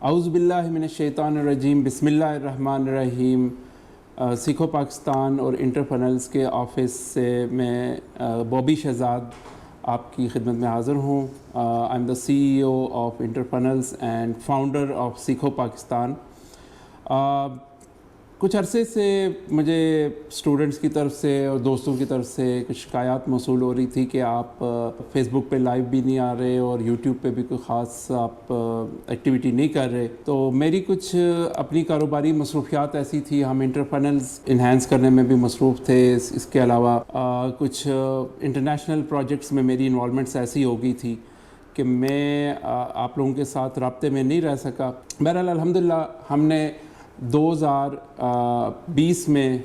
اعوذ باللہ من الشیطان الرجیم، بسم اللہ الرحمن الرحیم۔ سیکھو پاکستان اور انٹرپرنلز کے آفس سے میں بابی شہزاد آپ کی خدمت میں حاضر ہوں۔ I am the CEO of entrepreneurs and founder of Seekho Pakistan. کچھ عرصے سے مجھے اسٹوڈنٹس کی طرف سے اور دوستوں کی طرف سے کچھ شکایات موصول ہو رہی تھی کہ آپ فیس بک پہ لائیو بھی نہیں آ رہے اور یوٹیوب پہ بھی کوئی خاص آپ ایکٹیویٹی نہیں کر رہے۔ تو میری کچھ اپنی کاروباری مصروفیات ایسی تھی، ہم انٹرپرنلز انہینس کرنے میں بھی مصروف تھے، اس کے علاوہ کچھ انٹرنیشنل پروجیکٹس میں میری انوالومنٹس ایسی ہو گئی تھی کہ میں آپ لوگوں کے ساتھ رابطے میں نہیں رہ سکا۔ بہرحال الحمدللہ ہم نے 2020 میں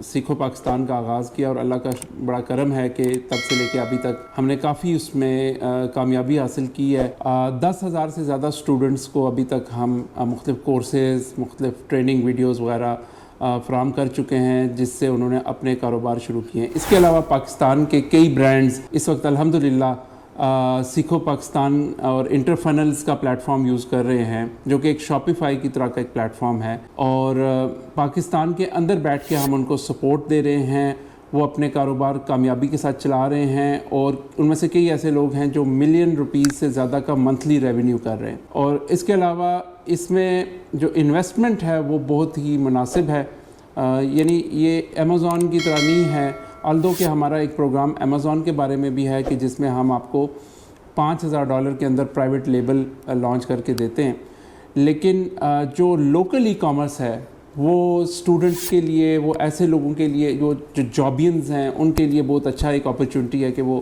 سیکھو پاکستان کا آغاز کیا اور اللہ کا بڑا کرم ہے کہ تب سے لے کے ابھی تک ہم نے کافی اس میں کامیابی حاصل کی ہے۔ 10,000 سے زیادہ اسٹوڈنٹس کو ابھی تک ہم مختلف کورسز، مختلف ٹریننگ ویڈیوز وغیرہ فراہم کر چکے ہیں، جس سے انہوں نے اپنے کاروبار شروع کیے ہیں۔ اس کے علاوہ پاکستان کے کئی برانڈز اس وقت الحمدللہ سیکھو پاکستان اور انٹرپرنلز کا پلیٹ فارم یوز کر رہے ہیں، جو کہ ایک شاپیفائی کی طرح کا ایک پلیٹ فارم ہے، اور پاکستان کے اندر بیٹھ کے ہم ان کو سپورٹ دے رہے ہیں۔ وہ اپنے کاروبار کامیابی کے ساتھ چلا رہے ہیں، اور ان میں سے کئی ایسے لوگ ہیں جو ملین روپیز سے زیادہ کا منتھلی ریونیو کر رہے ہیں۔ اور اس کے علاوہ اس میں جو انویسٹمنٹ ہے وہ بہت ہی مناسب ہے، یعنی یہ امیزون کی طرح نہیں ہے، الدو کہ ہمارا ایک پروگرام امیزون کے بارے میں بھی ہے کہ جس میں ہم آپ کو $5,000 کے اندر پرائیویٹ لیبل لانچ کر کے دیتے ہیں، لیکن جو لوکل ای کامرس ہے وہ اسٹوڈنٹس کے لیے، وہ ایسے لوگوں کے لیے جو جابینز ہیں، ان کے لیے بہت اچھا ایک اپرچونٹی ہے کہ وہ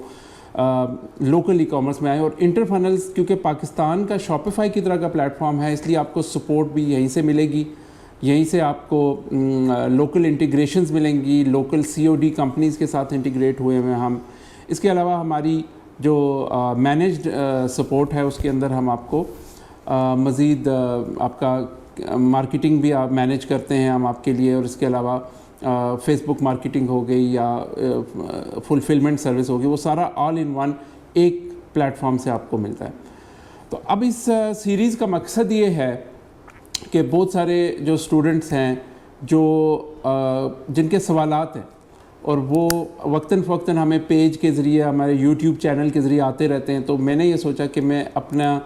لوکل ای کامرس میں آئیں۔ اور انٹرپرنلز کیونکہ پاکستان کا شاپیفائی کی طرح کا پلیٹ فارم ہے، اس لیے آپ کو سپورٹ بھی یہیں سے ملے گی، یہیں سے آپ کو لوکل انٹیگریشنز ملیں گی، لوکل COD کمپنیز کے ساتھ انٹیگریٹ ہوئے ہوئے ہم۔ اس کے علاوہ ہماری جو مینجڈ سپورٹ ہے اس کے اندر ہم آپ کو مزید آپ کا مارکیٹنگ بھی آپ مینیج کرتے ہیں ہم آپ کے لیے، اور اس کے علاوہ فیس بک مارکیٹنگ ہو گئی یا فلفلمنٹ سروس ہوگی، وہ سارا آل ان ون ایک پلیٹ فارم سے آپ کو ملتا ہے۔ تو اب اس سیریز کا مقصد یہ ہے کہ بہت سارے جو اسٹوڈنٹس ہیں جو جن کے سوالات ہیں اور وہ وقتاً فوقتاً ہمیں پیج کے ذریعے، ہمارے یوٹیوب چینل کے ذریعے آتے رہتے ہیں، تو میں نے یہ سوچا کہ میں اپنا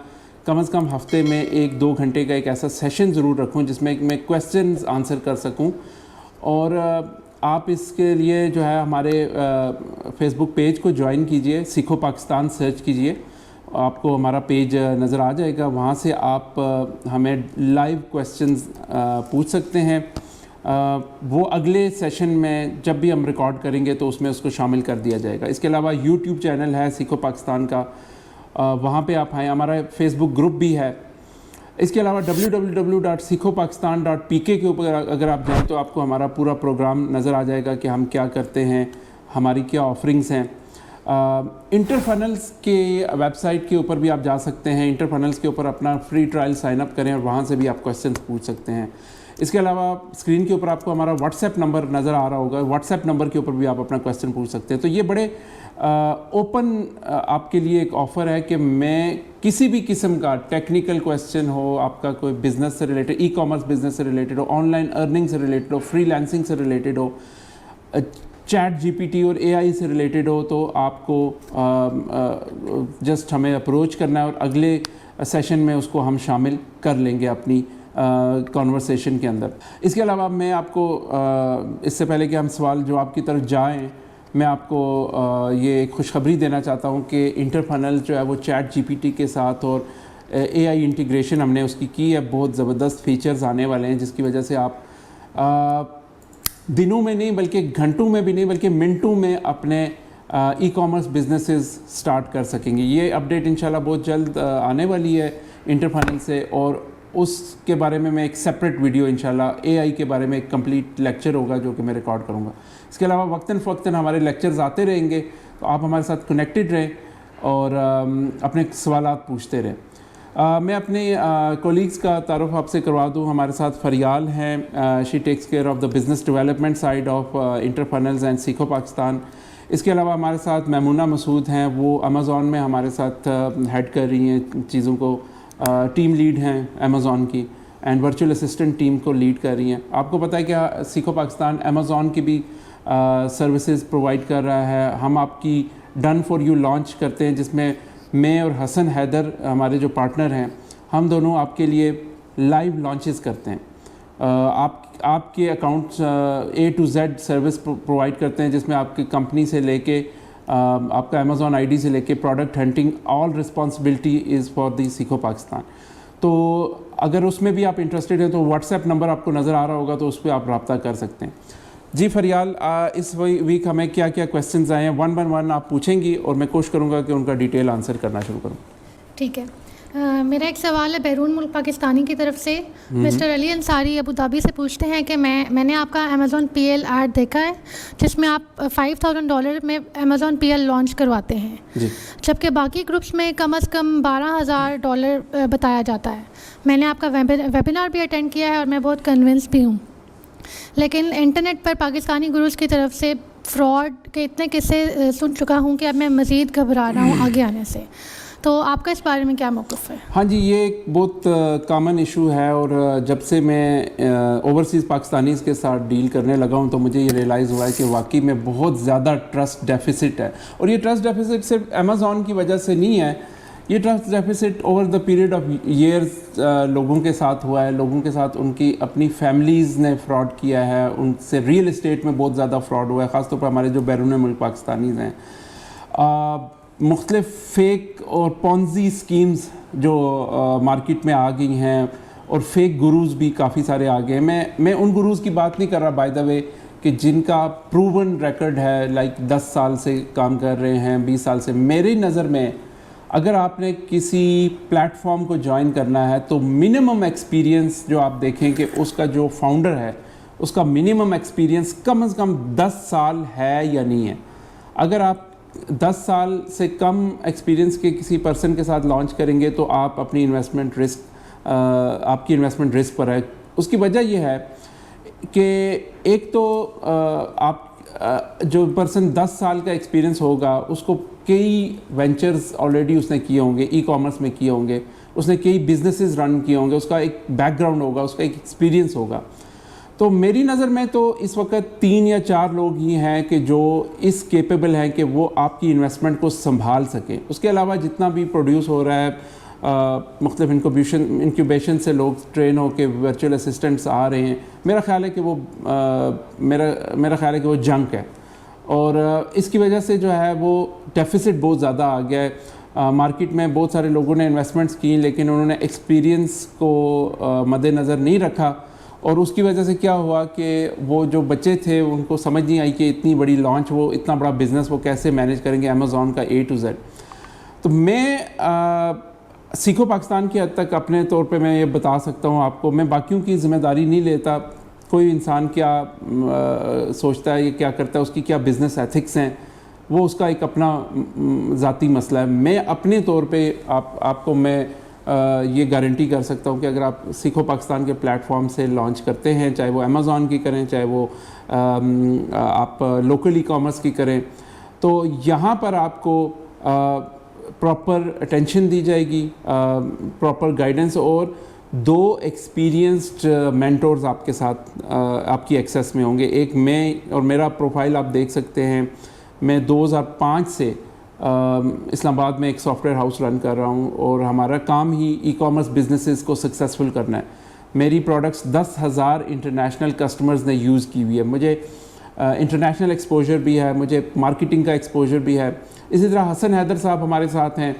کم از کم ہفتے میں 1-2 گھنٹے کا ایک ایسا سیشن ضرور رکھوں جس میں میں کویسچنز آنسر کر سکوں۔ اور آپ اس کے لیے جو ہے ہمارے فیس بک پیج کو جوائن کیجئے، سیکھو پاکستان سرچ کیجئے، آپ کو ہمارا پیج نظر آ جائے گا، وہاں سے آپ ہمیں لائیو کویسچنز پوچھ سکتے ہیں۔ وہ اگلے سیشن میں جب بھی ہم ریکارڈ کریں گے تو اس میں اس کو شامل کر دیا جائے گا۔ اس کے علاوہ یوٹیوب چینل ہے سیکھو پاکستان کا، وہاں پہ آپ آئیں، ہمارا فیس بک گروپ بھی ہے۔ اس کے علاوہ www.sikhopakistan.pk کے اوپر اگر آپ جائیں تو آپ کو ہمارا پورا پروگرام نظر آ جائے گا کہ ہم کیا کرتے ہیں، ہماری کیا آفرنگز ہیں۔ انٹرپرنلز کے ویب سائٹ کے اوپر بھی آپ جا سکتے ہیں، انٹرپرنلز کے اوپر اپنا فری ٹرائل سائن اپ کریں اور وہاں سے بھی آپ کویسچنز پوچھ سکتے ہیں۔ اس کے علاوہ اسکرین کے اوپر آپ کو ہمارا واٹس ایپ نمبر نظر آ رہا ہوگا، واٹس ایپ نمبر کے اوپر بھی آپ اپنا کویسچن پوچھ سکتے ہیں۔ تو یہ بڑے اوپن آپ کے لیے ایک آفر ہے کہ میں کسی بھی قسم کا ٹیکنیکل کویسچن ہو، آپ کا کوئی بزنس سے ریلیٹڈ، ای کامرس بزنس سے related who, on line earning سے ریلیٹڈ ہو، فری لانسنگ سے ریلیٹڈ ہو، چیٹ GPT اور AI سے ریلیٹڈ ہو، تو آپ کو جسٹ ہمیں اپروچ کرنا ہے اور اگلے سیشن میں اس کو ہم شامل کر لیں گے اپنی کانورسیشن کے اندر۔ اس کے علاوہ میں آپ کو اس سے پہلے کہ ہم سوال جواب کی طرف جائیں، میں آپ کو یہ ایک خوشخبری دینا چاہتا ہوں کہ انٹرپرنل جو ہے وہ چیٹ GPT کے ساتھ اور AI انٹیگریشن ہم نے اس کی ہے، بہت زبردست فیچرز آنے والے ہیں، جس کی وجہ سے آپ دنوں میں نہیں بلکہ گھنٹوں میں بھی نہیں بلکہ منٹوں میں اپنے ای کامرس بزنسز سٹارٹ کر سکیں گے۔ یہ اپڈیٹ انشاءاللہ بہت جلد آنے والی ہے انٹرپرنل سے، اور اس کے بارے میں ایک سیپریٹ ویڈیو انشاءاللہ AI کے بارے میں ایک کمپلیٹ لیکچر ہوگا جو کہ میں ریکارڈ کروں گا۔ اس کے علاوہ وقتاً فوقتاً ہمارے لیکچرز آتے رہیں گے، تو آپ ہمارے ساتھ کنیکٹڈ رہیں اور اپنے سوالات پوچھتے رہیں۔ میں اپنے کولیگز کا تعارف آپ سے کروا دوں۔ ہمارے ساتھ فریال ہیں، she takes care of the business development side of entrepreneurs and Seekho Pakistan. اس کے علاوہ ہمارے ساتھ میمونہ مسعود ہیں، وہ امیزون میں ہمارے ساتھ ہیڈ کر رہی ہیں چیزوں کو، ٹیم لیڈ ہیں امیزون کی اینڈ ورچوئل اسسٹنٹ ٹیم کو لیڈ کر رہی ہیں. آپ کو پتہ ہے کہ سیکھو پاکستان امیزون کی بھی سروسز پرووائڈ کر رہا ہے. ہم آپ کی ڈن فار یو لانچ کرتے ہیں جس میں میں اور حسن حیدر ہمارے جو پارٹنر ہیں ہم دونوں آپ کے لیے لائیو لانچز کرتے ہیں. آپ کے accounts A to Z service provide کرتے ہیں جس میں آپ کی کمپنی سے لے کے آپ کا امیزون ID سے لے کے product hunting all responsibility is for the سیکھو پاکستان. تو اگر اس میں بھی آپ انٹرسٹڈ ہیں تو واٹس ایپ نمبر آپ کو نظر آ رہا ہوگا تو اس پہ آپ رابطہ کر سکتے ہیں. جی فریال, اس ویک ہمیں کیا کیا کویسچنز آئے ہیں 1 by 1 آپ پوچھیں گی اور میں کوشش کروں گا کہ ان کا ڈیٹیل آنسر کرنا شروع کروں. ٹھیک ہے. میرا ایک سوال ہے بیرون ملک پاکستانی کی طرف سے. مسٹر علی انصاری ابو دھابی سے پوچھتے ہیں کہ میں نے آپ کا امیزون PL ایڈ دیکھا ہے جس میں آپ $5,000 میں امیزون PL لانچ کرواتے ہیں, جبکہ باقی گروپس میں کم از کم $12,000 بتایا جاتا ہے. میں نے آپ کا ویبینار بھی اٹینڈ کیا ہے اور میں بہت کنونس بھی ہوں, لیکن انٹرنیٹ پر پاکستانی گروز کی طرف سے فراڈ کے اتنے قصے سن چکا ہوں کہ اب میں مزید گھبرا رہا ہوں آگے آنے سے. تو آپ کا اس بارے میں کیا موقف ہے؟ ہاں جی, یہ ایک بہت کامن ایشو ہے اور جب سے میں اوورسیز پاکستانیز کے ساتھ ڈیل کرنے لگا ہوں تو مجھے یہ ریئلائز ہوا ہے کہ واقعی میں بہت زیادہ ٹرسٹ ڈیفیسٹ ہے. اور یہ ٹرسٹ ڈیفیسٹ صرف امیزون کی وجہ سے نہیں ہے, یہ trust deficits over the period of years لوگوں کے ساتھ ہوا ہے. لوگوں کے ساتھ ان کی اپنی فیملیز نے فراڈ کیا ہے, ان سے ریئل اسٹیٹ میں بہت زیادہ فراڈ ہوا ہے, خاص طور پر ہمارے جو بیرون ملک پاکستانیز ہیں. مختلف فیک اور پونزی اسکیمز جو مارکیٹ میں آ گئی ہیں اور فیک گروز بھی کافی سارے آ گئے ہیں. میں ان گروز کی بات نہیں کر رہا بائی دا وے کہ جن کا پروون ریکرڈ ہے, لائک 10 سال سے کام کر رہے ہیں, 20 سال سے. میری نظر میں اگر آپ نے کسی پلیٹ فارم کو جوائن کرنا ہے تو منیمم ایکسپیرینس جو آپ دیکھیں کہ اس کا جو فاؤنڈر ہے اس کا منیمم ایکسپیرینس کم از کم 10 سال ہے یا نہیں ہے. اگر آپ 10 سال سے کم ایکسپیرینس کے کسی پرسن کے ساتھ لانچ کریں گے تو آپ اپنی انویسٹمنٹ رسک آپ کی انویسٹمنٹ رسک پر ہے. اس کی وجہ یہ ہے کہ ایک تو آپ جو پرسن 10 سال کا ایکسپیرینس ہوگا اس کو کئی وینچرز آلریڈی اس نے کیے ہوں گے, ای کامرس میں کیے ہوں گے, اس نے کئی بزنسز رن کیے ہوں گے, اس کا ایک بیک گراؤنڈ ہوگا, اس کا ایک ایکسپیرینس ہوگا. تو میری نظر میں تو اس وقت 3 یا 4 لوگ ہی ہیں کہ جو اس کیپیبل ہیں کہ وہ آپ کی انویسٹمنٹ کو سنبھال سکیں. اس کے علاوہ جتنا بھی پروڈیوس ہو رہا ہے مختلف انکیوبیشن سے لوگ ٹرین ہو کے ورچوئل اسسٹنٹس آ رہے ہیں, میرا خیال ہے کہ وہ میرا خیال ہے کہ وہ جنک ہے. اور اس کی وجہ سے جو ہے وہ ڈیفیسٹ بہت زیادہ آ گیا ہے. مارکیٹ میں بہت سارے لوگوں نے انویسٹمنٹس کی لیکن انہوں نے ایکسپیرینس کو مد نظر نہیں رکھا, اور اس کی وجہ سے کیا ہوا کہ وہ جو بچے تھے ان کو سمجھ نہیں آئی کہ اتنی بڑی لانچ, وہ اتنا بڑا بزنس وہ کیسے مینیج کریں گے امیزون کا A to Z. تو میں سیکھو پاکستان کی حد تک اپنے طور پہ میں یہ بتا سکتا ہوں آپ کو, میں باقیوں کی ذمہ داری نہیں لیتا. کوئی انسان کیا سوچتا ہے, یہ کیا کرتا ہے, اس کی کیا بزنس ایتھکس ہیں, وہ اس کا ایک اپنا ذاتی مسئلہ ہے. میں اپنے طور پہ آپ کو میں یہ گارنٹی کر سکتا ہوں کہ اگر آپ سیکھو پاکستان کے پلیٹ فارم سے لانچ کرتے ہیں, چاہے وہ امیزون کی کریں, چاہے وہ آپ لوکل ای کامرس کی کریں, تو یہاں پر آپ کو پراپر اٹینشن دی جائے گی, پراپر گائیڈنس, اور 2 ایکسپیرینسڈ مینٹورز آپ کے ساتھ آپ کی ایکسیس میں ہوں گے. ایک میں, اور میرا پروفائل آپ دیکھ سکتے ہیں, میں 2005 سے اسلام آباد میں ایک سافٹ ویئر ہاؤس رن کر رہا ہوں اور ہمارا کام ہی ای کامرس بزنسز کو سکسیزفل کرنا ہے. میری پروڈکٹس 10,000 انٹرنیشنل کسٹمرز نے یوز کی ہوئی ہے. مجھے انٹرنیشنل ایکسپوجر بھی ہے, مجھے مارکیٹنگ کا ایکسپوجر بھی ہے. اسی طرح حسن حیدر صاحب ہمارے ساتھ ہیں.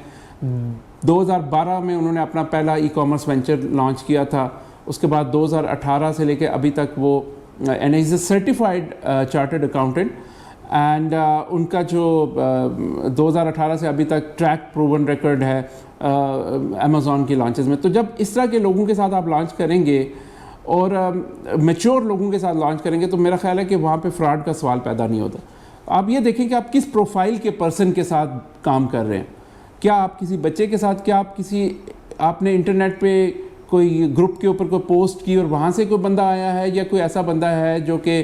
2012 میں انہوں نے اپنا پہلا ای کامرس وینچر لانچ کیا تھا. اس کے بعد 2018 سے لے کے ابھی تک وہ and is a certified chartered accountant, and ان کا جو 2018 سے ابھی تک ٹریک پروون ریکرڈ ہے امیزون کی لانچز میں. تو جب اس طرح کے لوگوں کے ساتھ آپ لانچ کریں گے اور میچور لوگوں کے ساتھ لانچ کریں گے تو میرا خیال ہے کہ وہاں پہ فراڈ کا سوال پیدا نہیں ہوتا. آپ یہ دیکھیں کہ آپ کس پروفائل کے پرسن کے ساتھ کام کر رہے ہیں. کیا آپ کسی بچے کے ساتھ, کیا آپ نے انٹرنیٹ پہ کوئی گروپ کے اوپر کوئی پوسٹ کی اور وہاں سے کوئی بندہ آیا ہے, یا کوئی ایسا بندہ ہے جو کہ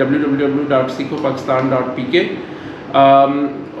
www.sikhopakistan.pk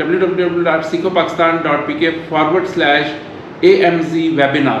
www.sikhopakistan.pk/AMZ webinar,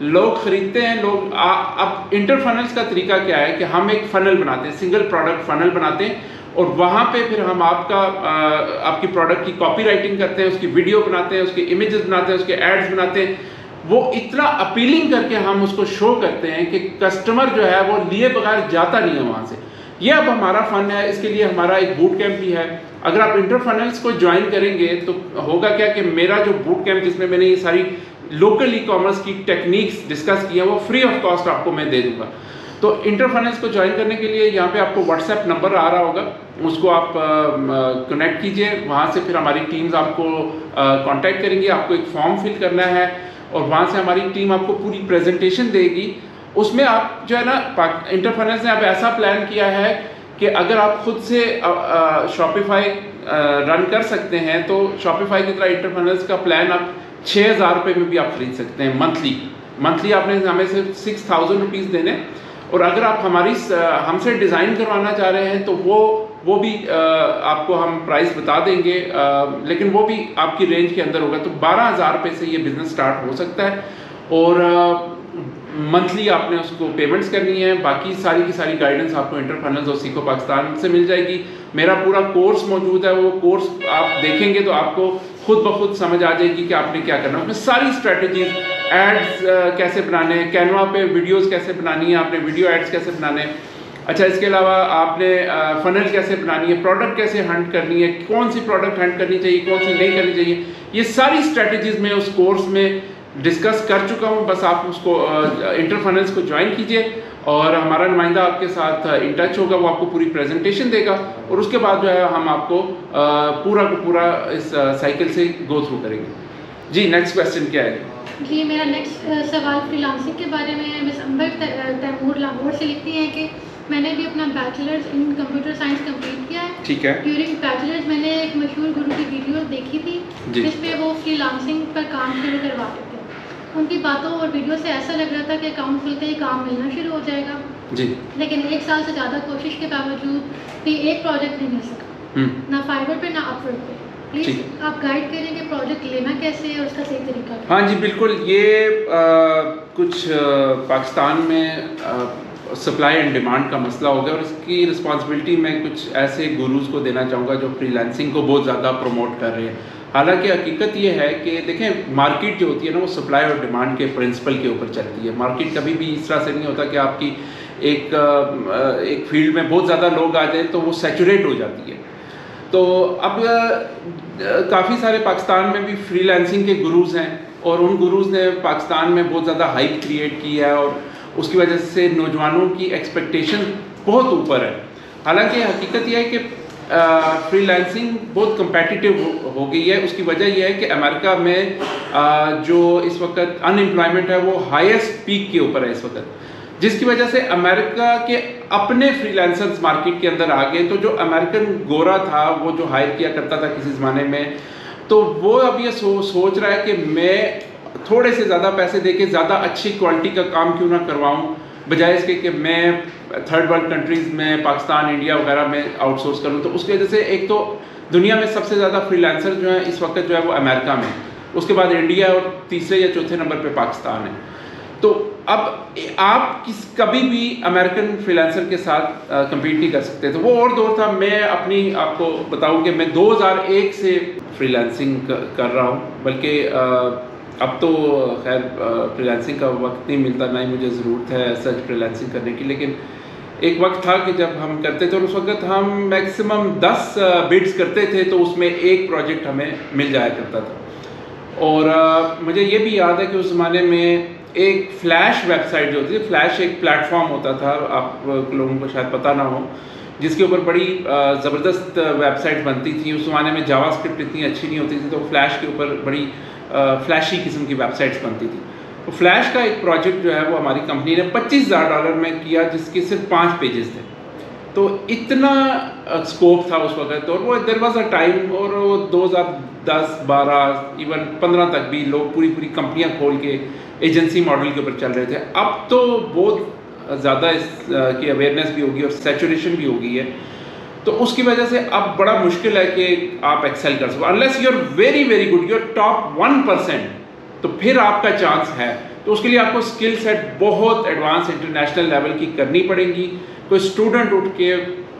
لوگ خریدتے ہیں. لوگ اب انٹر فنلز کا طریقہ کیا ہے کہ ہم ایک فنل بناتے ہیں, سنگل پروڈکٹ فنل بناتے ہیں, اور وہاں پہ پھر ہم آپ کی پروڈکٹ کی کاپی رائٹنگ کرتے ہیں, اس کی ویڈیو بناتے ہیں, اس کے امیجز بناتے ہیں, اس کے ایڈز بناتے ہیں. وہ اتنا اپیلنگ کر کے ہم اس کو شو کرتے ہیں کہ کسٹمر جو ہے وہ لیے بغیر جاتا نہیں ہے وہاں سے. یہ اب ہمارا فن ہے. اس کے لیے ہمارا ایک بوٹ کیمپ بھی ہے. اگر آپ انٹر فنلز کو جوائن کریں گے تو ہوگا کیا کہ میرا جو بوٹ کیمپ جس میں نے یہ ساری لوکل ای کامرس کی ٹیکنیکس ڈسکس کی ہیں وہ فری آف کاسٹ آپ کو میں دے دوں گا. تو انٹر فنلز کو جوائن کرنے کے لیے یہاں پہ آپ کو واٹس ایپ نمبر آ رہا ہوگا, اس کو آپ کنیکٹ کیجئے. وہاں سے پھر ہماری ٹیمز آپ کو کانٹیکٹ کریں گی. آپ کو ایک فارم فل کرنا ہے اور وہاں سے ہماری ٹیم آپ کو پوری پریزنٹیشن دے گی. اس میں آپ جو ہے نا انٹر فنلز نے اب ایسا پلان کیا ہے کہ اگر آپ خود سے شاپیفائی رن کر سکتے ہیں تو شاپیفائی کی طرح انٹر فنلز کا پلان آپ 6,000 روپے میں بھی آپ خرید سکتے ہیں منتھلی. آپ نے ہمیں صرف 6,000 روپیز دینے, اور اگر آپ ہم سے ڈیزائن کروانا چاہ رہے ہیں تو وہ بھی آپ کو ہم پرائز بتا دیں گے, لیکن وہ بھی آپ کی رینج کے اندر ہوگا. تو 12,000 روپے سے یہ بزنس سٹارٹ ہو سکتا ہے, اور منتھلی آپ نے اس کو پیمنٹس کرنی ہے. باقی ساری کی ساری گائیڈنس آپ کو انٹر فنلز اور سیکھو پاکستان سے مل جائے گی. میرا پورا کورس موجود ہے, وہ کورس آپ دیکھیں گے تو آپ کو خود بخود سمجھ آ جائے گی کہ آپ نے کیا کرنا ہے. اس میں ساری اسٹریٹجیز, ایڈز کیسے بنانے ہیں, کینوا پہ ویڈیوز کیسے بنانی ہے, آپ نے ویڈیو ایڈز کیسے بنانے ہیں. اچھا, اس کے علاوہ آپ نے فنل کیسے بنانی ہے, پروڈکٹ کیسے ہنٹ کرنی ہے, کون سی پروڈکٹ ہنٹ کرنی چاہیے, کون سی نہیں کرنی چاہیے, یہ ساری اسٹریٹجیز میں اس کورس میں ڈسکس کر چکا ہوں. بس آپ اس کو انٹر فنلز کو جوائن کیجئے اور ہمارا نمائندہ آپ کے ساتھ ان ٹچ ہوگا. وہ آپ کو پوری پریزنٹیشن دے گا اور اس کے بعد جو ہے ہم آپ کو پورا کا پورا اس سائیکل سے گو تھرو کریں گے. جی, نیکسٹ کویسچن کیا ہے؟ جی, میرا نیکسٹ سوال فری لانسنگ کے بارے میں ہے. مس امبر تیمور لاہور سے لکھتی ہیں کہ میں نے بھی اپنا bachelors in computer science complete کیا ہے. ٹھیک ہے. ڈیورنگ بیچلرز میں نے ایک مشہور گرو کی ویڈیو دیکھی تھی جس میں وہ فری لانسنگ پر کام شروع کرواتے تھے. ان کی باتوں اور ویڈیو سے ایسا لگ رہا تھا کہ اکاؤنٹ کھلتے ہی کام ملنا شروع ہو جائے گا. جی. لیکن 1 سال سے زیادہ کوشش کے باوجود بھی ایک پروجیکٹ نہیں مل سکا, نہ فائبر پہ نہ اپورک پہ. پلیز آپ گائیڈ کریں کہ پروجیکٹ لینا کیسے ہے اور اس کا صحیح طریقہ. ہاں جی, بالکل. یہ کچھ پاکستان میں سپلائی اینڈ ڈیمانڈ کا مسئلہ ہو گیا, اور اس کی رسپانسبلٹی میں کچھ ایسے گروز کو دینا چاہوں گا جو فری لانسنگ کو بہت زیادہ پروموٹ کر رہے ہیں. حالانکہ حقیقت یہ ہے کہ دیکھیں, مارکیٹ جو ہوتی ہے نا وہ سپلائی اور ڈیمانڈ کے پرنسپل کے اوپر چلتی ہے. مارکیٹ کبھی بھی اس طرح سے نہیں ہوتا کہ آپ کی ایک فیلڈ میں بہت زیادہ لوگ آ جائیں تو وہ سیچوریٹ ہو جاتی ہے. تو اب کافی سارے پاکستان میں بھی فری لانسنگ کے گروز ہیں, اور ان گروز نے پاکستان میں بہت زیادہ ہائپ کریٹ کی ہے, اور اس کی وجہ سے نوجوانوں کی ایکسپیکٹیشن بہت اوپر ہے. حالانکہ حقیقت یہ ہے کہ فری لانسنگ بہت کمپیٹیٹیو ہو گئی ہے. اس کی وجہ یہ ہے کہ امریکہ میں جو اس وقت ان امپلائمنٹ ہے وہ ہائیسٹ پیک کے اوپر ہے اس وقت, جس کی وجہ سے امریکہ کے اپنے فری لانسرز مارکیٹ کے اندر آ گئے. تو جو امریکن گورا تھا وہ جو ہائر کیا کرتا تھا کسی زمانے میں, تو وہ اب یہ سوچ رہا ہے کہ میں تھوڑے سے زیادہ پیسے دے کے زیادہ اچھی کوالٹی کا کام کیوں نہ کرواؤں, بجائے اس کے کہ میں تھرڈ ورلڈ کنٹریز میں پاکستان, انڈیا وغیرہ میں آؤٹ سورس کروں. تو اس کی وجہ سے ایک تو دنیا میں سب سے زیادہ فری لانسر جو ہیں اس وقت جو ہے وہ امریکہ میں, اس کے بعد انڈیا, اور تیسرے یا چوتھے نمبر پہ پاکستان ہے. تو اب آپ کبھی بھی امریکن فری لانسر کے ساتھ کمپیٹ نہیں کر سکتے. تو وہ اور دور تھا. میں اپنی آپ کو بتاؤں کہ میں 2001 سے فری لانسنگ کر رہا ہوں, بلکہ اب تو خیر فری لانسنگ کا وقت نہیں ملتا, نہ ہی مجھے ضرورت ہے سچ فری لانسنگ کرنے کی. لیکن ایک وقت تھا کہ جب ہم کرتے تھے, اور اس وقت ہم میکسیمم 10 بڈس کرتے تھے تو اس میں ایک پروجیکٹ ہمیں مل جایا کرتا تھا. اور مجھے یہ بھی یاد ہے کہ اس زمانے میں ایک فلیش ویب سائٹ جو ہوتی ہے, فلیش ایک پلیٹ فارم ہوتا تھا, آپ لوگوں کو شاید پتہ نہ ہو, جس کے اوپر بڑی زبردست ویب سائٹ بنتی تھی. اس زمانے میں جاوا اسکرپٹ اتنی اچھی نہیں ہوتی تھی, تو فلیش کے اوپر بڑی فلیشی قسم کی ویب سائٹس بنتی تھی. تو فلیش کا ایک پروجیکٹ جو ہے وہ ہماری کمپنی نے $25,000 میں کیا, جس کے صرف 5 پیجز تھے. تو اتنا اسکوپ تھا اس وقت, اور وہ دیر واز اے ٹائم, اور وہ 2010 12 ایون 15 تک بھی لوگ پوری کمپنیاں کھول کے ایجنسی ماڈل کے اوپر چل رہے تھے. اب تو بہت زیادہ اس کی اویئرنیس بھی ہوگی اور سیچوریشن بھی ہو گئی ہے. تو اس کی وجہ سے اب بڑا مشکل ہے کہ آپ ایکسل کر سکو, unless you are very very good, you are top 1%, تو پھر آپ کا چانس ہے. تو اس کے لیے آپ کو اسکل سیٹ بہت ایڈوانس انٹرنیشنل لیول کی کرنی پڑے گی. کوئی اسٹوڈنٹ اٹھ کے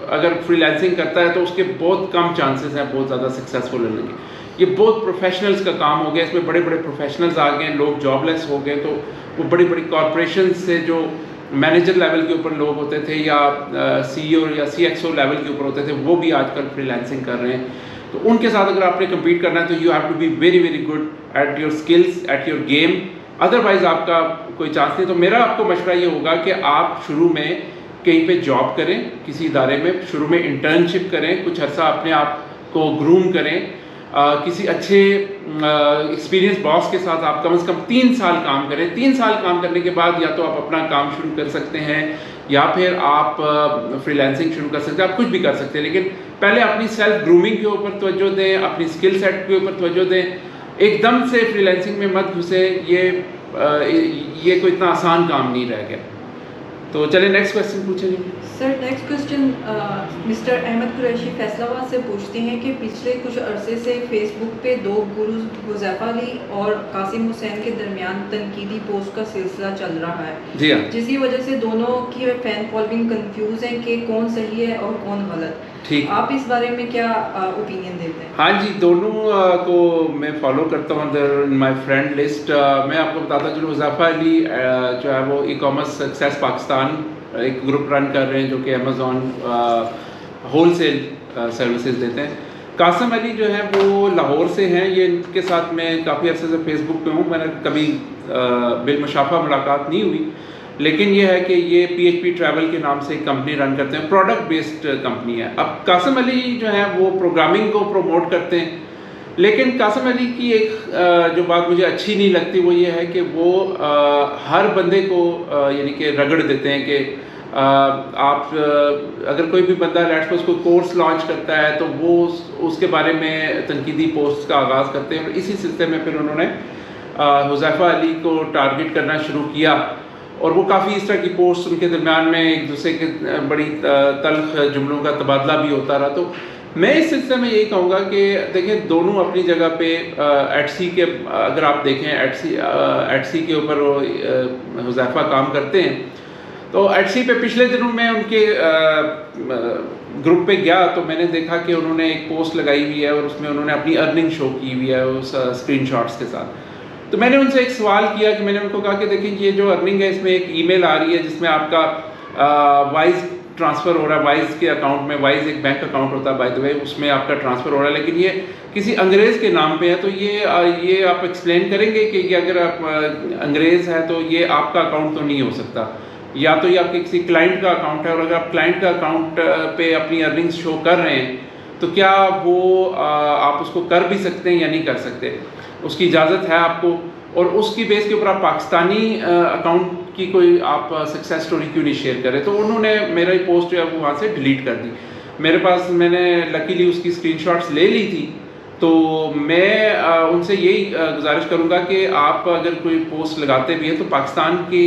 اگر فری لانسنگ کرتا ہے تو اس کے بہت کم چانسز ہیں بہت زیادہ سکسیزفل ہونے کے. یہ بہت پروفیشنلز کا کام ہو گیا, اس میں بڑے بڑے پروفیشنلز آ گئے ہیں, لوگ جاب لیس ہو گئے. تو وہ بڑی بڑی کارپوریشن سے جو مینیجر لیول کے اوپر لوگ ہوتے تھے یا سی او یا سی ایکس او لیول کے اوپر ہوتے تھے, وہ بھی آج کل فری لانسنگ کر رہے ہیں. تو ان کے ساتھ اگر آپ نے کمپیٹ کرنا ہے تو you have to be very very good at your skills, at your game, otherwise آپ کا کوئی چانس نہیں. تو میرا آپ کو مشورہ یہ ہوگا کہ آپ شروع میں کہیں پہ جاب کریں, کسی ادارے میں شروع میں انٹرنشپ کریں, کچھ عرصہ اپنے آپ کو گروم کریں, کسی اچھے ایکسپیرینس باس کے ساتھ آپ کم از کم 3 سال کام کریں. 3 سال کام کرنے کے بعد یا تو آپ اپنا کام شروع کر سکتے ہیں یا پھر آپ فری لانسنگ شروع کر سکتے ہیں, آپ کچھ بھی کر سکتے ہیں. لیکن پہلے اپنی سیلف گرومنگ کے اوپر توجہ دیں, اپنی اسکل سیٹ کے اوپر توجہ دیں. ایک دم سے فری لانسنگ میں مت گھسیں, یہ کوئی اتنا آسان کام نہیں رہ گیا. تو چلیں نیکسٹ کویسچن پوچھیں. Sir next question mister Ahmed Qureshi Faisalabad سے پوچھتے ہیں کہ پچھلے کچھ عرصے سے فیس بک پہ 2 گروز حذیفہ علی اور قاسم حسین کے درمیان تنقیدی پوسٹ کا سلسلہ چل رہا ہے. جی ہاں, جس کی وجہ سے دونوں کی فین فالوئنگ کنفیوز ہیں کہ کون صحیح ہے اور کون غلط. ٹھیک, آپ اس بارے میں کیا اوپینین دیتے ہیں؟ ہاں جی, دونوں کو میں فالو کرتا ہوں ان مائی فرینڈ لسٹ. میں آپ کو بتاتا چلوں, حذیفہ علی جو ہے وہ ای کامرس سکسیس پاکستان ایک گروپ رن کر رہے ہیں جو کہ امیزون ہول سیل سروسز دیتے ہیں. قاسم علی جو ہے وہ لاہور سے ہیں. یہ ان کے ساتھ میں کافی عرصے سے فیس بک پہ ہوں, میں نے کبھی بالمشافہ ملاقات نہیں ہوئی. لیکن یہ ہے کہ یہ پی ایچ پی ٹریول کے نام سے ایک کمپنی رن کرتے ہیں, پروڈکٹ بیسڈ کمپنی ہے. اب قاسم علی جو ہے وہ پروگرامنگ کو پروموٹ کرتے ہیں, لیکن قاسم علی کی ایک جو بات مجھے اچھی نہیں لگتی وہ یہ ہے کہ وہ ہر بندے کو یعنی کہ رگڑ دیتے ہیں کہ آپ اگر کوئی بھی بندہ لیٹس سپوز کوئی کورس لانچ کرتا ہے تو وہ اس کے بارے میں تنقیدی پوسٹ کا آغاز کرتے ہیں. اور اسی سلسلے میں پھر انہوں نے حذیفہ علی کو ٹارگٹ کرنا شروع کیا, اور وہ کافی اس طرح کی پوسٹ ان کے درمیان میں ایک دوسرے کے بڑی تلخ جملوں کا تبادلہ بھی ہوتا رہا. تو میں اس سلسلے میں یہی کہوں گا کہ دیکھیں دونوں اپنی جگہ پہ ایٹ سی کے اگر آپ دیکھیں ایٹ سی کے اوپر حذیفہ کام کرتے ہیں. تو ایٹ سی پہ پچھلے دنوں میں ان کے گروپ پہ گیا تو میں نے دیکھا کہ انہوں نے ایک پوسٹ لگائی ہوئی ہے اور اس میں انہوں نے اپنی ارننگ شو کی ہوئی ہے اس اسکرین شاٹس کے ساتھ. تو میں نے ان سے ایک سوال کیا کہ میں نے ان کو کہا کہ دیکھیں یہ جو ارننگ ہے اس میں ایک ای میل آ رہی ہے جس میں آپ کا وائز ٹرانسفر ہو رہا ہے, وائز کے اکاؤنٹ میں, وائز ایک بینک اکاؤنٹ ہوتا ہے بائی دا وے, اس میں آپ کا ٹرانسفر ہو رہا ہے, لیکن یہ کسی انگریز کے نام پہ ہے. تو یہ آپ ایکسپلین کریں گے کہ یہ اگر آپ انگریز ہے تو یہ آپ کا اکاؤنٹ تو نہیں ہو سکتا, یا تو یہ آپ کے کسی کلائنٹ کا اکاؤنٹ ہے, اور اگر آپ کلائنٹ کا اکاؤنٹ پہ اپنی ارننگز شو کر رہے ہیں تو کیا وہ آپ اس کو کر بھی سکتے ہیں یا نہیں کر سکتے, اس کی اجازت ہے آپ کو, اور اس کی بیس کے اوپر آپ پاکستانی اکاؤنٹ کی کوئی آپ سکسیس سٹوری کیوں نہیں شیئر کریں. تو انہوں نے میرا ہی پوسٹ جو ہے وہ وہاں سے ڈیلیٹ کر دی. میرے پاس میں نے لکیلی اس کی اسکرین شاٹس لے لی تھی. تو میں ان سے یہی گزارش کروں گا کہ آپ اگر کوئی پوسٹ لگاتے بھی ہیں تو پاکستان کی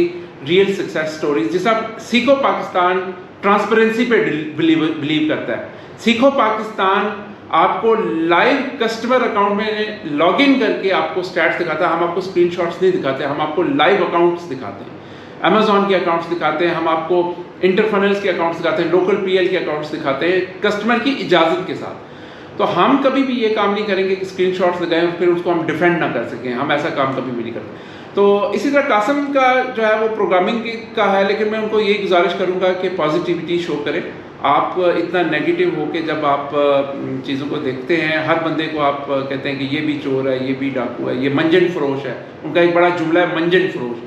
ریئل سکسیس سٹوریز, جیسا سیکھو پاکستان ٹرانسپیرنسی پہ بلیو کرتا ہے. سیکھو پاکستان آپ کو لائیو کسٹمر اکاؤنٹ میں لاگ ان کر کے آپ کو اسٹیٹس دکھاتا ہے. ہم آپ کو اسکرین شاٹس نہیں دکھاتے, ہم آپ کو لائیو اکاؤنٹس دکھاتے ہیں, امیزون کے اکاؤنٹس دکھاتے ہیں, ہم آپ کو انٹرفنلز کے اکاؤنٹس دکھاتے ہیں, لوکل پی ایل کے اکاؤنٹس دکھاتے ہیں کسٹمر کی اجازت کے ساتھ. تو ہم کبھی بھی یہ کام نہیں کریں گے کہ اسکرین شاٹس لگائیں پھر اس کو ہم ڈیفینڈ نہ کر سکیں, ہم ایسا کام کبھی بھی نہیں کرتے. تو اسی طرح قاسم کا جو ہے وہ پروگرامنگ کا ہے, لیکن میں ان کو یہی گزارش کروں گا کہ پازیٹیوٹی شو کریں. آپ اتنا نیگیٹو ہو کے جب آپ چیزوں کو دیکھتے ہیں, ہر بندے کو آپ کہتے ہیں کہ یہ بھی چور ہے, یہ بھی ڈاکو ہے, یہ منجن فروش ہے. ان کا ایک بڑا جملہ ہے منجن فروش,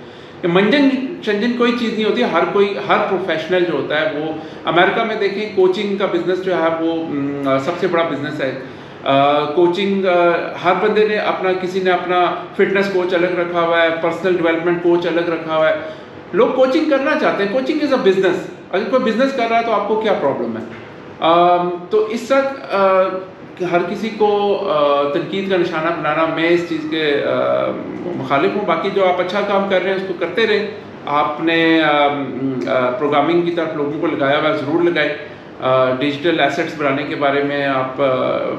کہ منجن شنجن کوئی چیز نہیں ہوتی. ہر پروفیشنل جو ہوتا ہے وہ امریکہ میں دیکھیں کوچنگ کا بزنس جو ہے وہ سب سے بڑا بزنس ہے. کوچنگ ہر بندے نے کسی نے اپنا فٹنس کوچ الگ رکھا ہوا ہے, پرسنل ڈیولپمنٹ کوچ الگ رکھا ہوا ہے. لوگ کوچنگ کرنا چاہتے ہیں, کوچنگ از اے بزنس. اگر کوئی بزنس کر رہا ہے تو آپ کو کیا پرابلم ہے؟ تو اس وقت ہر کسی کو تنقید کا نشانہ بنانا, میں اس چیز کے مخالف ہوں. باقی جو آپ اچھا کام کر رہے ہیں اس کو کرتے رہیں. آپ نے پروگرامنگ کی طرف لوگوں کو لگایا ہوا ہے, ضرور لگائیں. ڈیجیٹل ایسٹس بنانے کے بارے میں آپ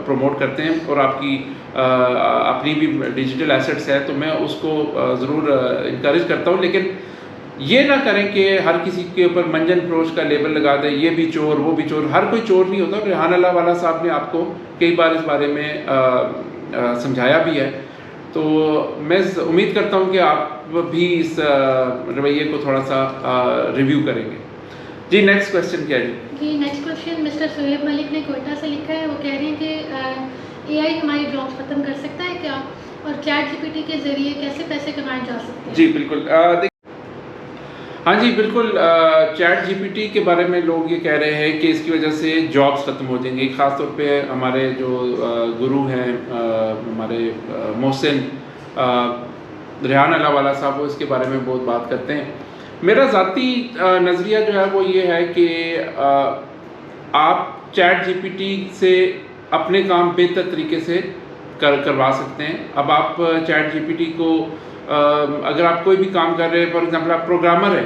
پروموٹ کرتے ہیں اور آپ کی اپنی بھی ڈیجیٹل ایسٹس ہے تو میں اس کو ضرور انکریج کرتا ہوں، لیکن یہ نہ کریں کہ ہر کسی کے اوپر منجن فروش کا لیبل لگا دیں، یہ بھی چور وہ بھی چور. ہر کوئی چور نہیں ہوتا. ریحان اللہ والا صاحب نے آپ کو کئی بار اس بارے میں سمجھایا بھی ہے، تو میں امید کرتا ہوں کہ آپ بھی اس رویے کو تھوڑا سا ریویو کریں گے. جی نیکسٹ کویشچن کیا ہے؟ جی نیکسٹ کویشچن مسٹر سہیب ملک نے کوئٹہ سے لکھا ہے. وہ کہہ رہے ہیں کہ اے آئی ہماری جابس ختم کر سکتا ہے کیا، اور چیٹ جی پی ٹی کے ذریعے کیسے پیسے کمائے جا سکتے ہیں؟ جی بالکل. ہاں جی بالکل. چیٹ جی پی ٹی کے بارے میں لوگ یہ کہہ رہے ہیں کہ اس کی وجہ سے جابس ختم ہو جائیں گی. خاص طور پہ ہمارے جو گرو ہیں ہمارے محسن ریحان اللہ والا صاحب، وہ اس کے بارے میں بہت بات کرتے ہیں. میرا ذاتی نظریہ جو ہے وہ یہ ہے کہ آپ چیٹ جی پی ٹی سے اپنے کام بہتر طریقے سے کروا سکتے ہیں. اب آپ چیٹ جی پی ٹی کو اگر آپ کوئی بھی کام کر رہے ہیں، فار ایگزامپل آپ پروگرامر ہیں،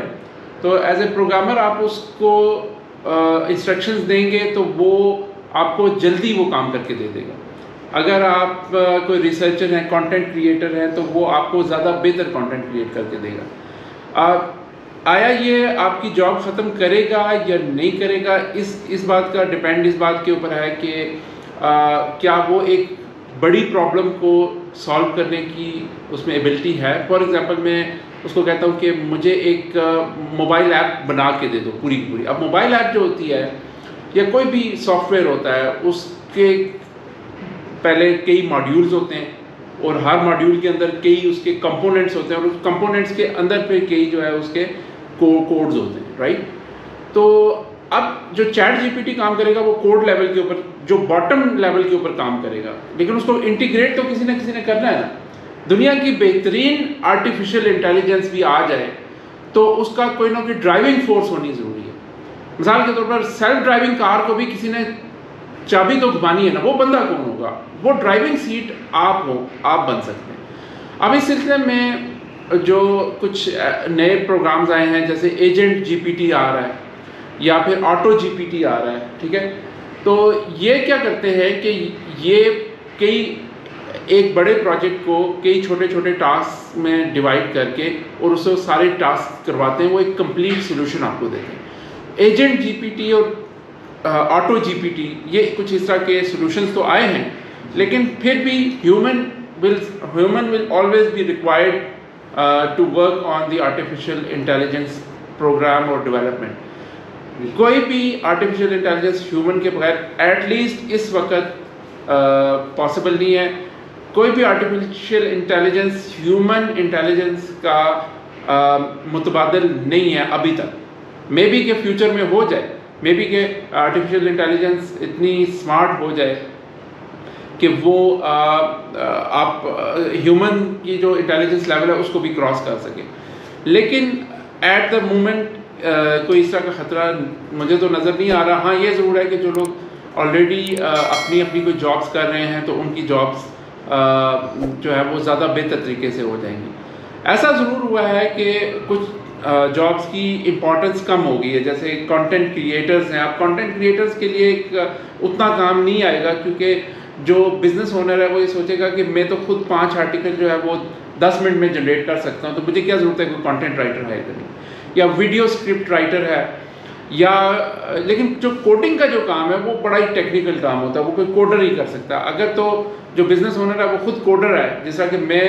تو ایز اے پروگرامر آپ اس کو انسٹرکشنز دیں گے تو وہ آپ کو جلدی وہ کام کر کے دے دے گا. اگر آپ کوئی ریسرچر ہیں، کانٹینٹ کریٹر ہیں، تو وہ آپ کو زیادہ بہتر کانٹینٹ کریٹ کر کے دے گا. آیا یہ آپ کی جاب ختم کرے گا یا نہیں کرے گا، اس بات کا ڈیپینڈ اس بات کے اوپر ہے کہ کیا وہ ایک بڑی پرابلم کو سالو کرنے کی اس میں ایبلٹی ہے. فار ایگزامپل میں اس کو کہتا ہوں کہ مجھے ایک موبائل ایپ بنا کے دے دو پوری کی پوری. اب موبائل ایپ جو ہوتی ہے یا کوئی بھی سافٹ ویئر ہوتا ہے، اس کے پہلے کئی ماڈیولز ہوتے ہیں اور ہر ماڈیول کے اندر کئی اس کے کمپوننٹس ہوتے ہیں، اور اس کمپوننٹس کے اندر پھر کئی جو ہے اس کے کوڈز ہوتے ہیں، رائٹ. تو اب جو چیٹ جی پی ٹی کام کرے گا وہ کوڈ لیول کے اوپر، جو باٹم لیول کے اوپر کام کرے گا، لیکن اس کو انٹیگریٹ تو کسی نے کرنا ہے نا. دنیا کی بہترین آرٹیفیشیل انٹیلیجنس بھی آ جائے تو اس کا کوئی نہ کوئی ڈرائیونگ فورس ہونی ضروری ہے. مثال کے طور پر سیلف ڈرائیونگ کار کو بھی کسی نے چابی تو گھمانی ہے نا، وہ بندہ کون ہوگا؟ وہ ڈرائیونگ سیٹ آپ بن سکتے ہیں. اب اس سلسلے میں جو کچھ نئے پروگرامز آئے ہیں، جیسے ایجنٹ جی پی ٹی آ رہا ہے یا پھر آٹو جی پی ٹی آ رہا ہے، ٹھیک ہے. تو یہ کیا کرتے ہیں کہ یہ ایک بڑے پروجیکٹ کو کئی چھوٹے چھوٹے ٹاسک میں ڈیوائڈ کر کے اور اس سے سارے ٹاسک کرواتے ہیں، وہ ایک کمپلیٹ سولوشن آپ کو دیتے ہیں. ایجنٹ جی پی ٹی اور آٹو جی پی ٹی یہ کچھ اس طرح کے سولوشنز تو آئے ہیں، لیکن پھر بھی human will always be required to work on the artificial intelligence program اور ڈیولپمنٹ. کوئی بھی آرٹیفیشیل انٹیلیجنس ہیومن کے بغیر ایٹ لیسٹ اس وقت پاسبل نہیں ہے. کوئی بھی آرٹیفیشیل انٹیلیجنس ہیومن انٹیلیجنس کا متبادل نہیں ہے ابھی تک. مے بی کہ فیوچر میں ہو جائے، مے بی کہ آرٹیفیشیل انٹیلیجنس اتنی اسمارٹ ہو جائے کہ وہ آپ ہیومن کی جو انٹیلیجنس لیول ہے اس کو بھی کراس کر سکے. لیکن ایٹ دا مومنٹ کوئی اس طرح کا خطرہ مجھے تو نظر نہیں آ رہا. ہاں یہ ضرور ہے کہ جو لوگ آلریڈی اپنی کوئی جابس کر رہے ہیں تو ان کی جابس جو ہے وہ زیادہ بہتر طریقے سے ہو جائیں گی. ایسا ضرور ہوا ہے کہ کچھ جابس کی امپورٹنس کم ہو گئی ہے، جیسے کانٹینٹ کریٹرز ہیں. اب کانٹینٹ کریٹرز کے لیے اتنا کام نہیں آئے گا، کیونکہ جو بزنس اونر ہے وہ یہ سوچے گا کہ میں تو خود 5 آرٹیکل جو ہے وہ 10 منٹ میں جنریٹ کر سکتا ہوں، تو مجھے کیا ضرورت ہے کوئی کانٹینٹ رائٹر ہائر کرنے، یا ویڈیو اسکرپٹ رائٹر ہے، یا لیکن جو کوڈنگ کا جو کام ہے وہ بڑا ہی ٹیکنیکل کام ہوتا ہے، وہ کوئی کوڈر ہی کر سکتا ہے. اگر تو جو بزنس اونر ہے وہ خود کوڈر ہے، جس طرح کہ میں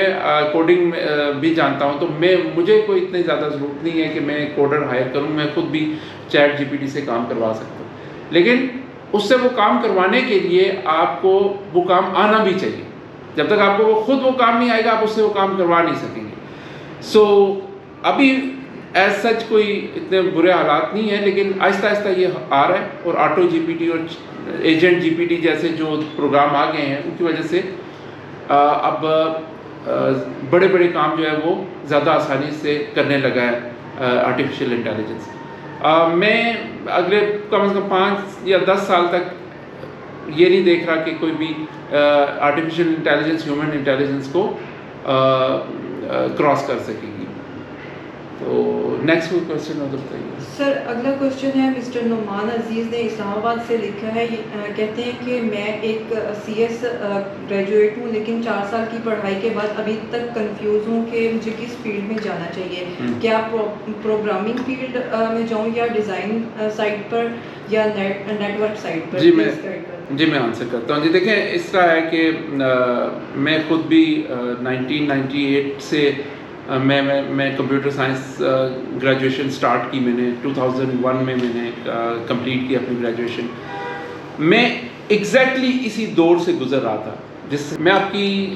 کوڈنگ بھی جانتا ہوں، تو مجھے کوئی اتنی زیادہ ضرورت نہیں ہے کہ میں کوڈر ہائر کروں، میں خود بھی چیٹ جی پی ٹی سے کام کروا سکتا ہوں. لیکن اس سے وہ کام کروانے کے لیے آپ کو وہ کام آنا بھی چاہیے. جب تک آپ کو خود وہ کام نہیں آئے گا آپ اس سے وہ کام کروا نہیں سکیں گے. سو ابھی ایز سچ کوئی اتنے برے حالات نہیں ہیں، لیکن آہستہ آہستہ یہ آ رہا ہے. اور آٹو جی پی ٹی اور ایجنٹ جی پی ٹی جیسے جو پروگرام آ گئے ہیں ان کی وجہ سے اب بڑے بڑے کام جو ہے وہ زیادہ آسانی سے کرنے لگا ہے آرٹیفیشیل انٹیلیجنس. میں اگلے کم از کم 5 یا 10 سال تک یہ نہیں دیکھ رہا کہ کوئی بھی آرٹیفیشیل انٹیلیجنس ہیومن انٹیلیجنس کو کراس کر سکے گی. تو نیکسٹ کوئی کوشچن ادھر بتائیے. سر اگلا کوشچن ہے مسٹر نعمان عزیز نے اسلام آباد سے لکھا ہے. کہتے ہیں کہ میں ایک CS گریجویٹ ہوں لیکن 4 سال کی پڑھائی کے بعد ابھی تک کنفیوز ہوں کہ مجھے کس فیلڈ میں جانا چاہیے. کیا پروگرامنگ فیلڈ میں جاؤں یا ڈیزائن سائٹ پر یا نیٹ ورک سائٹ پر؟ جی میں آنسر کرتا ہوں. جی دیکھیں اس طرح ہے کہ میں خود بھی 1998 سے میں کمپیوٹر سائنس گریجویشن سٹارٹ کی. میں نے 2001 میں نے کمپلیٹ کی اپنی گریجویشن. میں ایگزیکٹلی اسی دور سے گزر رہا تھا جس سے میں آپ کی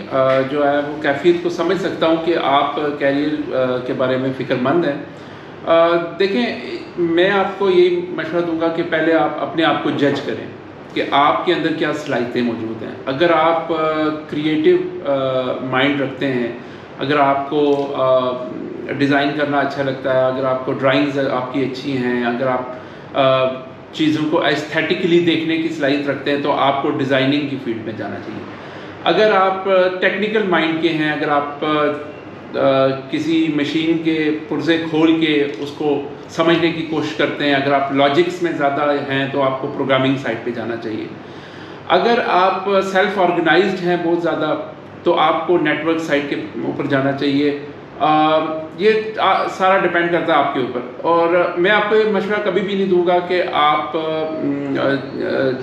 جو ہے وہ کیفیت کو سمجھ سکتا ہوں کہ آپ کیریئر کے بارے میں فکر مند ہیں. دیکھیں میں آپ کو یہی مشورہ دوں گا کہ پہلے آپ اپنے آپ کو جج کریں کہ آپ کے اندر کیا صلاحیتیں موجود ہیں. اگر آپ کریٹیو مائنڈ رکھتے ہیں, اگر آپ کو ڈیزائن کرنا اچھا لگتا ہے, اگر آپ کو ڈرائنگز آپ کی اچھی ہیں, اگر آپ چیزوں کو ایستھیٹکلی دیکھنے کی صلاحیت رکھتے ہیں تو آپ کو ڈیزائننگ کی فیلڈ میں جانا چاہیے. اگر آپ ٹیکنیکل مائنڈ کے ہیں, اگر آپ کسی مشین کے پرزے کھول کے اس کو سمجھنے کی کوشش کرتے ہیں, اگر آپ لاجکس میں زیادہ ہیں تو آپ کو پروگرامنگ سائٹ پہ جانا چاہیے. اگر آپ سیلف آرگنائزڈ ہیں بہت زیادہ تو آپ کو نیٹ ورک سائٹ کے اوپر جانا چاہیے. یہ سارا ڈپینڈ کرتا ہے آپ کے اوپر. اور میں آپ کو مشورہ کبھی بھی نہیں دوں گا کہ آپ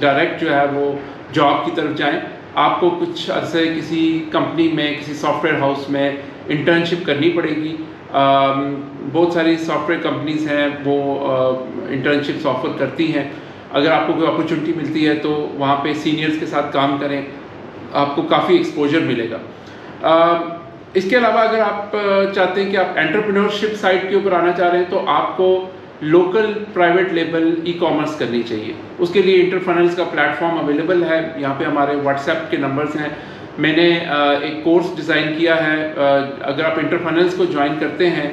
ڈائریکٹ جو ہے وہ جاب کی طرف جائیں. آپ کو کچھ عرصے کسی کمپنی میں, کسی سافٹ ویئر ہاؤس میں انٹرنشپ کرنی پڑے گی. بہت ساری سافٹ ویئر کمپنیز ہیں وہ انٹرنشپس آفر کرتی ہیں. اگر آپ کو کوئی اپرچونٹی ملتی ہے تو وہاں پہ سینئرز کے ساتھ کام کریں, آپ کو کافی ایکسپوجر ملے گا. اس کے علاوہ اگر آپ چاہتے ہیں کہ آپ انٹرپرینورشپ سائٹ کے اوپر آنا چاہ رہے ہیں تو آپ کو local private label e commerce کرنی چاہیے. اس کے لیے انٹرفنلز کا پلیٹ فارم اویلیبل ہے. یہاں پہ ہمارے واٹس ایپ کے نمبرز ہیں. میں نے ایک کورس ڈیزائن کیا ہے. اگر آپ انٹرفنلز کو جوائن کرتے ہیں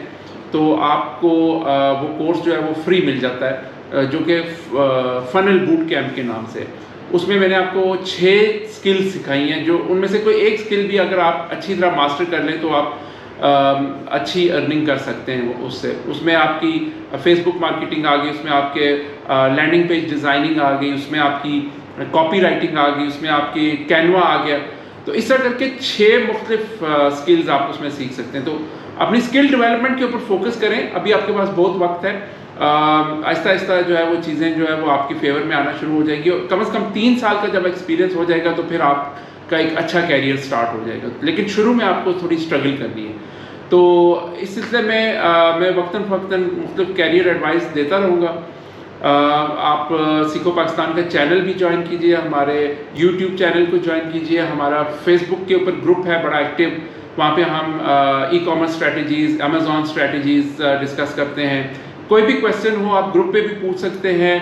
تو آپ کو وہ کورس جو ہے وہ فری مل جاتا ہے, جو کہ فنل بوٹ کیمپ کے نام سے. اس میں نے آپ کو 6 سکلز سکھائی ہیں, جو ان میں سے کوئی ایک سکل بھی اگر آپ اچھی طرح ماسٹر کر لیں تو آپ اچھی ارننگ کر سکتے ہیں اس سے. اس میں آپ کی فیس بک مارکیٹنگ آ گئی, اس میں آپ کے لینڈنگ پیج ڈیزائننگ آ گئی, اس میں آپ کی کاپی رائٹنگ آ گئی, اس میں آپ کی کینوا آ گیا. تو اس طرح کر کے 6 مختلف سکلز آپ اس میں سیکھ سکتے ہیں. تو اپنی سکل ڈیولپمنٹ کے اوپر فوکس کریں. ابھی آپ کے پاس بہت وقت ہے. آہستہ آہستہ جو ہے وہ چیزیں جو ہے وہ آپ کی فیور میں آنا شروع ہو جائیں گی. اور کم از کم 3 سال کا جب ایکسپیرینس ہو جائے گا تو پھر آپ کا ایک اچھا کیریئر سٹارٹ ہو جائے گا. لیکن شروع میں آپ کو تھوڑی اسٹرگل کرنی ہے. تو اس سلسلے میں وقتاً فوقتاً مختلف کیریئر ایڈوائس دیتا رہوں گا. آپ سیکھو پاکستان کا چینل بھی جوائن کیجئے, ہمارے یوٹیوب چینل کو جوائن کیجئے. ہمارا فیس بک کے اوپر گروپ ہے بڑا ایکٹیو, وہاں پہ ہم e commerce strategies, Amazon strategies discuss کرتے ہیں. کوئی بھی کویسچن ہو آپ گروپ پہ بھی پوچھ سکتے ہیں.